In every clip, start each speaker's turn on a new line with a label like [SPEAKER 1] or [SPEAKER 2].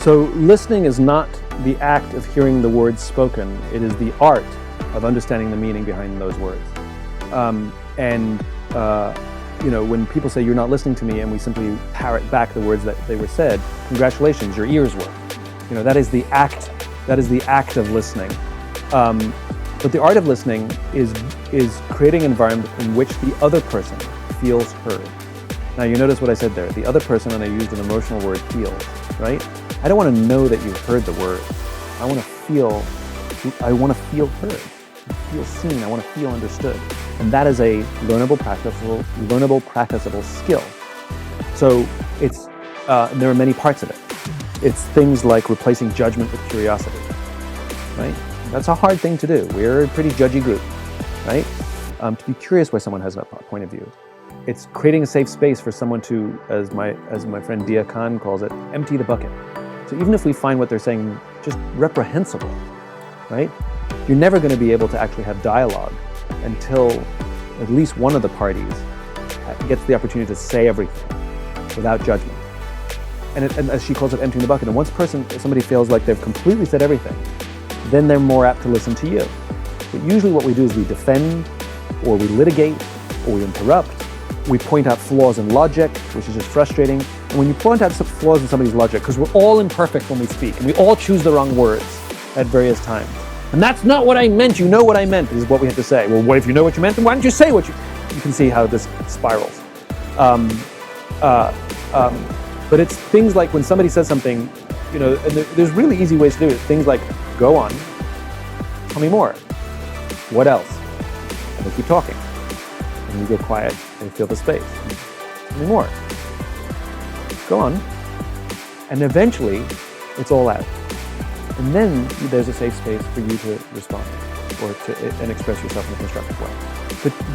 [SPEAKER 1] So listening is not the act of hearing the words spoken. It is the art of understanding the meaning behind those words. When people say you're not listening to me, and we simply parrot back the words that they were said, congratulations, your ears work. That is the act. That is the act of listening. But the art of listening is creating an environment in which the other person feels heard. Now you notice what I said there. The other person, and I used an emotional word, feels, right? I don't want to know that you heard the word. I want to feel heard, feel seen. I want to feel understood. And that is a learnable, practicable skill. So there are many parts of it. It's things like replacing judgment with curiosity, right? That's a hard thing to do. We're a pretty judgy group, right? To be curious why someone has a point of view. It's creating a safe space for someone to, as my friend Dya Khan calls it, empty the bucket. So even if we find what they're saying just reprehensible, right? You're never going to be able to actually have dialogue until at least one of the parties gets the opportunity to say everything without judgment. And as she calls it, emptying the bucket. And once somebody feels like they've completely said everything, then they're more apt to listen to you. But usually what we do is we defend, or we litigate, or we interrupt. We point out flaws in logic, which is just frustrating. And when you point out some flaws in somebody's logic, because we're all imperfect when we speak, and we all choose the wrong words at various times. And that's not what I meant, you know what I meant, is what we have to say. Well, what if you know what you meant, then why don't you say what you... You can see how this spirals. But it's things like when somebody says something, and there's really easy ways to do it. Things like, go on, tell me more. What else? And they keep talking. And you get quiet and you feel the space. Tell me more. Go on. And eventually, it's all out. And then there's a safe space for you to respond and express yourself in a constructive way.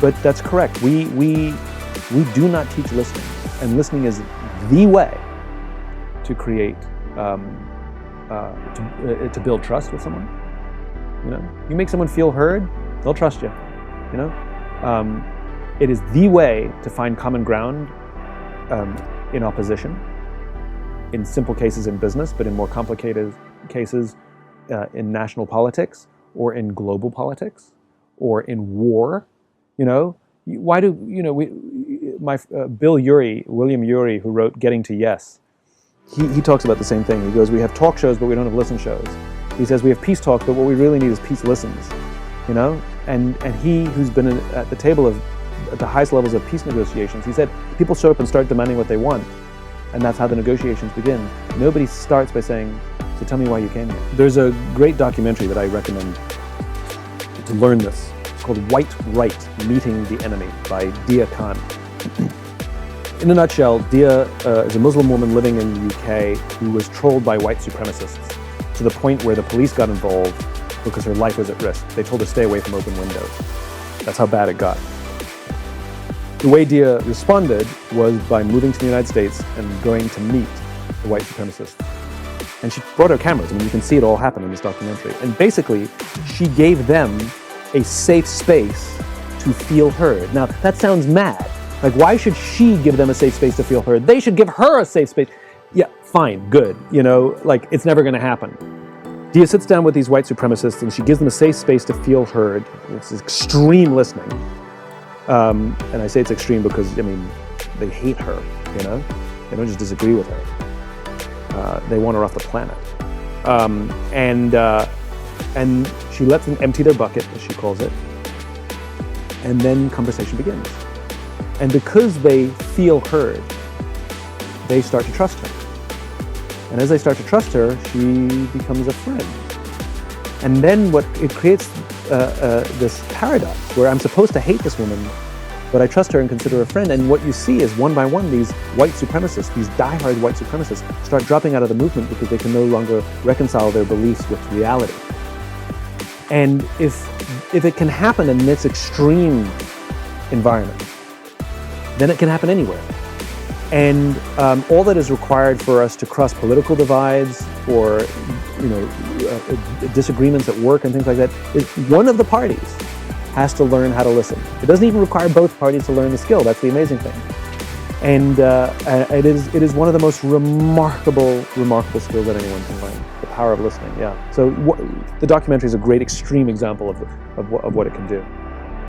[SPEAKER 1] But that's correct. We do not teach listening. And listening is the way to create, to build trust with someone. You make someone feel heard, they'll trust you. It is the way to find common ground in opposition, in simple cases in business, but in more complicated cases in national politics, or in global politics, or in war. Why do William Ury, who wrote Getting to Yes, he talks about the same thing. He goes, we have talk shows, but we don't have listen shows. He says we have peace talk, but what we really need is peace listens. And he, who's been at the table at the highest levels of peace negotiations, he said people show up and start demanding what they want, and that's how the negotiations begin. Nobody starts by saying, so tell me why you came here. There's a great documentary that I recommend to learn this. It's called White Right, Meeting the Enemy by Dya Khan. In a nutshell, Dya is a Muslim woman living in the UK who was trolled by white supremacists to the point where the police got involved because her life was at risk. They told her to stay away from open windows. That's how bad it got. The way Dya responded was by moving to the United States and going to meet the white supremacists. And she brought her cameras. You can see it all happen in this documentary. And basically, she gave them a safe space to feel heard. Now, that sounds mad. Like, why should she give them a safe space to feel heard? They should give her a safe space. Yeah, fine, good. It's never going to happen. Dya sits down with these white supremacists and she gives them a safe space to feel heard. It's extreme listening. And I say it's extreme because, they hate her, They don't just disagree with her. They want her off the planet. And she lets them empty their bucket, as she calls it. And then conversation begins. And because they feel heard, they start to trust her. And as they start to trust her, she becomes a friend. And then it creates this paradox where I'm supposed to hate this woman, but I trust her and consider her a friend. And what you see is one by one, these white supremacists, these diehard white supremacists, start dropping out of the movement because they can no longer reconcile their beliefs with reality. And if it can happen in this extreme environment, then it can happen anywhere. And all that is required for us to cross political divides or disagreements at work and things like that is one of the parties has to learn how to listen. It doesn't even require both parties to learn the skill. That's the amazing thing. And it is one of the most remarkable skills that anyone can learn. The power of listening. Yeah. So the documentary is a great extreme example of what it can do.